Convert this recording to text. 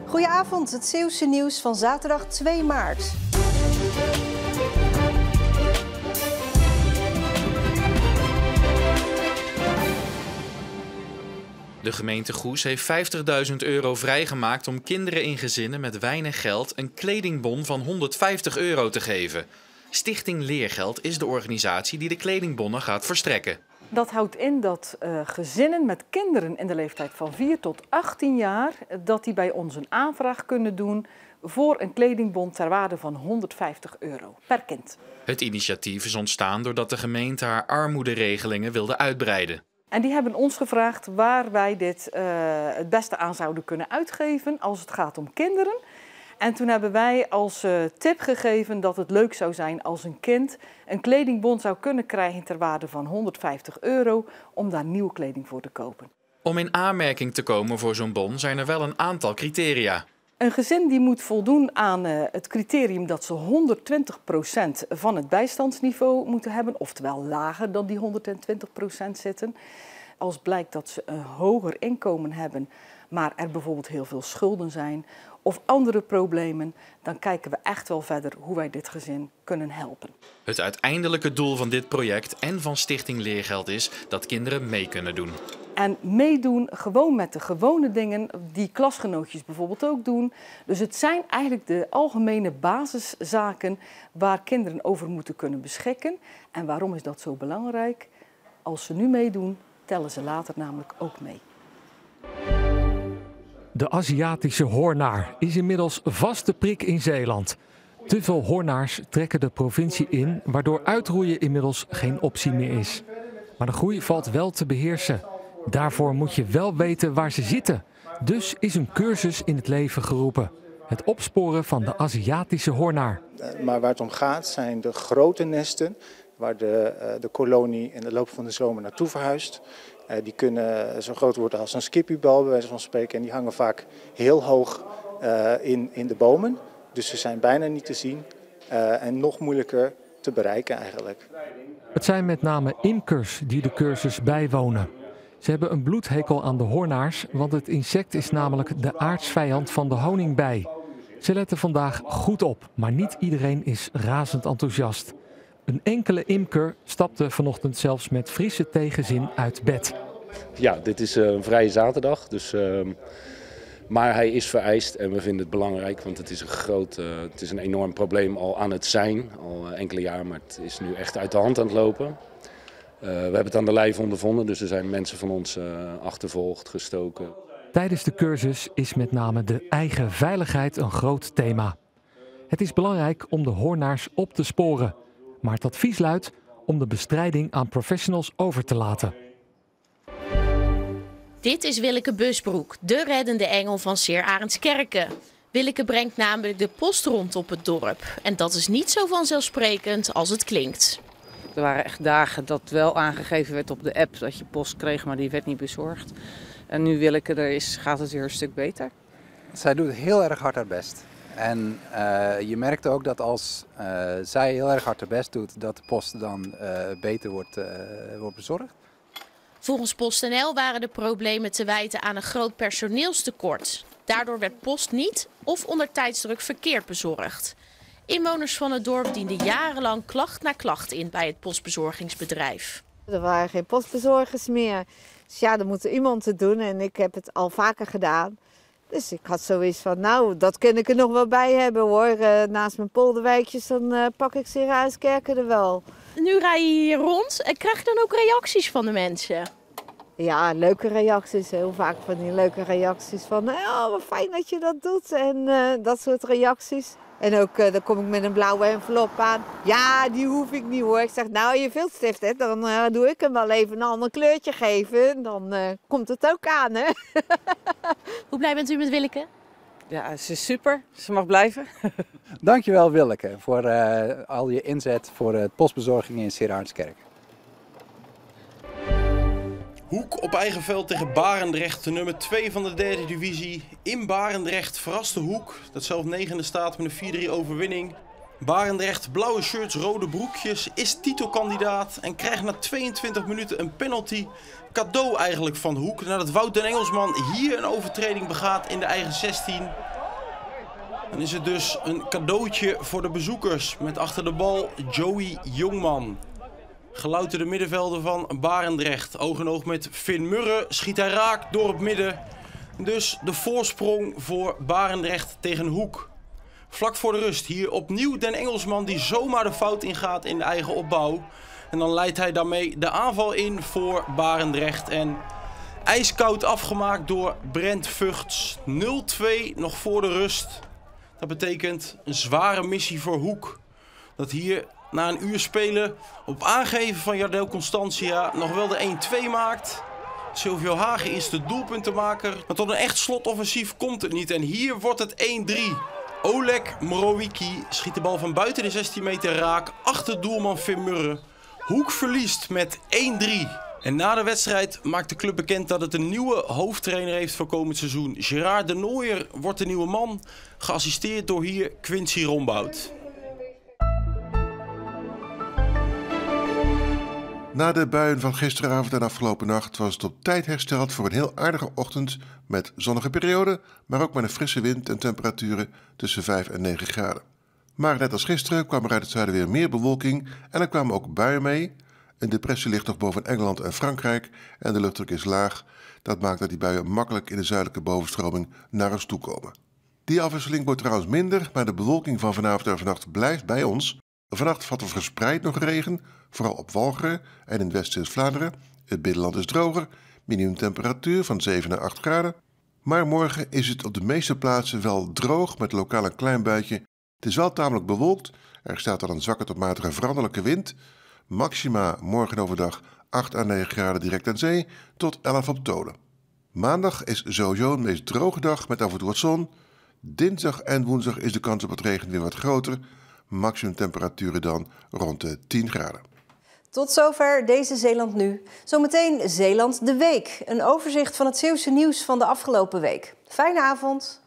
Goedenavond, het Zeeuwse nieuws van zaterdag 2 maart. De gemeente Goes heeft €50.000 vrijgemaakt om kinderen in gezinnen met weinig geld een kledingbon van €150 te geven. Stichting Leergeld is de organisatie die de kledingbonnen gaat verstrekken. Dat houdt in dat gezinnen met kinderen in de leeftijd van 4 tot 18 jaar... dat die bij ons een aanvraag kunnen doen voor een kledingbon ter waarde van €150 per kind. Het initiatief is ontstaan doordat de gemeente haar armoederegelingen wilde uitbreiden. En die hebben ons gevraagd waar wij dit het beste aan zouden kunnen uitgeven als het gaat om kinderen. En toen hebben wij als tip gegeven dat het leuk zou zijn als een kind een kledingbon zou kunnen krijgen ter waarde van €150 om daar nieuwe kleding voor te kopen. Om in aanmerking te komen voor zo'n bon zijn er wel een aantal criteria. Een gezin die moet voldoen aan het criterium dat ze 120% van het bijstandsniveau moeten hebben, oftewel lager dan die 120% zitten. Als blijkt dat ze een hoger inkomen hebben, maar er bijvoorbeeld heel veel schulden zijn of andere problemen, dan kijken we echt wel verder hoe wij dit gezin kunnen helpen. Het uiteindelijke doel van dit project en van Stichting Leergeld is dat kinderen mee kunnen doen. En meedoen gewoon met de gewone dingen die klasgenootjes bijvoorbeeld ook doen. Dus het zijn eigenlijk de algemene basiszaken waar kinderen over moeten kunnen beschikken. En waarom is dat zo belangrijk? Als ze nu meedoen, tellen ze later namelijk ook mee. De Aziatische hoornaar is inmiddels vaste prik in Zeeland. Te veel hoornaars trekken de provincie in, waardoor uitroeien inmiddels geen optie meer is. Maar de groei valt wel te beheersen. Daarvoor moet je wel weten waar ze zitten. Dus is een cursus in het leven geroepen. Het opsporen van de Aziatische hoornaar. Maar waar het om gaat zijn de grote nesten waar de kolonie in de loop van de zomer naartoe verhuist. Die kunnen zo groot worden als een skippiebal, bij wijze van spreken. En die hangen vaak heel hoog in de bomen. Dus ze zijn bijna niet te zien en nog moeilijker te bereiken eigenlijk. Het zijn met name imkers die de cursus bijwonen. Ze hebben een bloedhekel aan de hoornaars, want het insect is namelijk de aartsvijand van de honingbij. Ze letten vandaag goed op, maar niet iedereen is razend enthousiast. Een enkele imker stapte vanochtend zelfs met frisse tegenzin uit bed. Ja, dit is een vrije zaterdag, maar hij is vereist en we vinden het belangrijk, want het is een enorm probleem al aan het zijn, al enkele jaar, maar het is nu echt uit de hand aan het lopen. We hebben het aan de lijf ondervonden, dus er zijn mensen van ons achtervolgd, gestoken. Tijdens de cursus is met name de eigen veiligheid een groot thema. Het is belangrijk om de hoornaars op te sporen. Maar het advies luidt om de bestrijding aan professionals over te laten. Dit is Willeke Busbroek, de reddende engel van Seer Arendskerke. Willeke brengt namelijk de post rond op het dorp. En dat is niet zo vanzelfsprekend als het klinkt. Er waren echt dagen dat wel aangegeven werd op de app dat je post kreeg, maar die werd niet bezorgd. En nu Willeke er is, gaat het weer een stuk beter. Zij doet heel erg hard haar best. En je merkt ook dat als zij heel erg hard haar best doet, dat de post dan beter wordt bezorgd. Volgens PostNL waren de problemen te wijten aan een groot personeelstekort. Daardoor werd post niet of onder tijdsdruk verkeerd bezorgd. Inwoners van het dorp dienden jarenlang klacht na klacht in bij het postbezorgingsbedrijf. Er waren geen postbezorgers meer. Dus ja, er moet iemand het doen en ik heb het al vaker gedaan. Dus ik had zoiets van, nou, dat kan ik er nog wel bij hebben hoor. Naast mijn polderwijkjes, dan pak ik Seer Arendskerke er wel. Nu rij je hier rond en krijg je dan ook reacties van de mensen? Ja, leuke reacties. Heel vaak van die leuke reacties van, oh, wat fijn dat je dat doet. En dat soort reacties. En ook, dan kom ik met een blauwe envelop aan. Ja, die hoef ik niet hoor. Ik zeg, nou, je viltstift hebt, dan doe ik hem wel even een ander kleurtje geven. Dan komt het ook aan, hè. Hoe blij bent u met Willeke? Ja, ze is super. Ze mag blijven. Dankjewel Willeke voor al je inzet voor de postbezorging in Seer Arendskerke. Hoek op eigen veld tegen Barendrecht, de nummer 2 van de derde divisie. In Barendrecht verraste Hoek, dat zelf negende staat met een 4-3 overwinning. Barendrecht, blauwe shirts, rode broekjes, is titelkandidaat en krijgt na 22 minuten een penalty. Cadeau eigenlijk van Hoek, nadat Wout den Engelsman hier een overtreding begaat in de eigen 16. Dan is het dus een cadeautje voor de bezoekers met achter de bal Joey Jongman. Gelouterde middenvelder van Barendrecht. Oog in oog met Finn Murre. Schiet hij raak door het midden. Dus de voorsprong voor Barendrecht tegen Hoek. Vlak voor de rust hier opnieuw Den Engelsman die zomaar de fout ingaat in de eigen opbouw. En dan leidt hij daarmee de aanval in voor Barendrecht. En ijskoud afgemaakt door Brent Vugts. 0-2 nog voor de rust. Dat betekent een zware missie voor Hoek. Dat hier na een uur spelen op aangeven van Jardel Constantia nog wel de 1-2 maakt. Silvio Hagen is de doelpuntenmaker. Maar tot een echt slotoffensief komt het niet. En hier wordt het 1-3. Oleg Mrowicki schiet de bal van buiten de 16 meter raak. Achter doelman Finn Murre. Hoek verliest met 1-3. En na de wedstrijd maakt de club bekend dat het een nieuwe hoofdtrainer heeft voor komend seizoen. Gerard de Nooijer wordt de nieuwe man. Geassisteerd door hier Quincy Rombout. Na de buien van gisteravond en afgelopen nacht was het op tijd hersteld voor een heel aardige ochtend met zonnige perioden, maar ook met een frisse wind en temperaturen tussen 5 en 9 graden. Maar net als gisteren kwam er uit het zuiden weer meer bewolking en er kwamen ook buien mee. Een depressie ligt nog boven Engeland en Frankrijk en de luchtdruk is laag. Dat maakt dat die buien makkelijk in de zuidelijke bovenstroming naar ons toe komen. Die afwisseling wordt trouwens minder, maar de bewolking van vanavond en vannacht blijft bij ons. Vannacht valt er verspreid nog regen, vooral op Walcheren en in West-Vlaanderen. Het binnenland is droger, minimumtemperatuur van 7 naar 8 graden. Maar morgen is het op de meeste plaatsen wel droog met lokaal een klein buitje. Het is wel tamelijk bewolkt, er staat al een zwakke tot matige veranderlijke wind. Maxima morgen overdag 8 à 9 graden direct aan zee tot 11 op Tolen. Maandag is sowieso een meest droge dag met af en toe wat zon. Dinsdag en woensdag is de kans op het regen weer wat groter. Maximum temperaturen dan rond de 10 graden. Tot zover deze Zeeland Nu. Zometeen Zeeland de Week. Een overzicht van het Zeeuwse nieuws van de afgelopen week. Fijne avond.